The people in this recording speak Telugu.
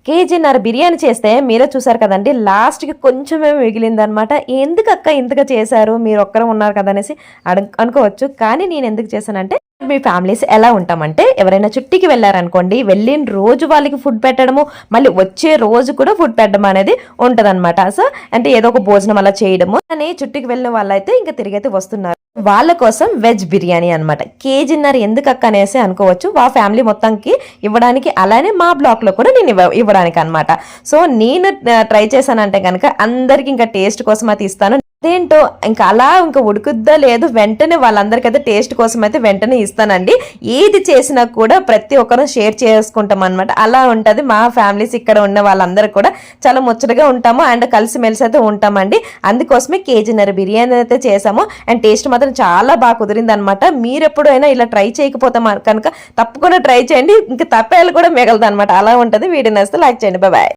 కేజీన్నర బిర్యానీ చేస్తే మీరే చూసారు కదండి, లాస్ట్కి కొంచెమే మిగిలిందనమాట. ఎందుకు అక్క ఇంతగా చేశారు, మీరు ఒక్కరే ఉన్నారు కదా అనేసి అనుకోవచ్చు. కానీ నేను ఎందుకు చేశానంటే, మీ ఫ్యామిలీస్ ఎలా ఉంటామంటే, ఎవరైనా చుట్టికి వెళ్ళారనుకోండి, వెళ్ళిన రోజు వాళ్ళకి ఫుడ్ పెట్టడము, మళ్ళీ వచ్చే రోజు కూడా ఫుడ్ పెట్టడం అనేది ఉంటదన్నమాట. సో అంటే ఏదో ఒక భోజనం అలా చేయడము అని చుట్టికి వెళ్ళిన వాళ్ళైతే ఇంకా తిరిగైతే వస్తున్నారు. వాళ్ళ కోసం వెజ్ బిర్యానీ అనమాట. కేజీన్నర ఎందుకు అక్క అనేసి అనుకోవచ్చు. మా ఫ్యామిలీ మొత్తంకి ఇవ్వడానికి, అలానే మా బ్లాక్ లో కూడా నేను ఇవ్వడానికి అనమాట. సో నేను ట్రై చేశానంటే కనుక అందరికి ఇంకా టేస్ట్ కోసం అయితే ఇస్తాను. అదేంటో ఇంకా అలా ఇంకా ఉడుకుద్దా లేదు, వెంటనే వాళ్ళందరికైతే టేస్ట్ కోసం అయితే వెంటనే ఇస్తానండి. ఏది చేసినా కూడా ప్రతి ఒక్కరు షేర్ చేసుకుంటాం అనమాట. అలా ఉంటుంది మా ఫ్యామిలీస్. ఇక్కడ ఉన్న వాళ్ళందరూ కూడా చాలా ముచ్చటగా ఉంటాము అండ్ కలిసిమెలిసి అయితే ఉంటామండి. అందుకోసమే కేజీన్నర బిర్యానీ అయితే చేసాము అండ్ టేస్ట్ మాత్రం చాలా బాగా కుదిరింది అనమాట. మీరు ఎప్పుడైనా ఇలా ట్రై చేయకపోతే కనుక తప్పకుండా ట్రై చేయండి. ఇంకా తప్పేయాలు కూడా మిగలదు అనమాట. అలా ఉంటుంది. వీడియో నచ్చితే లైక్ చేయండి. బాయ్.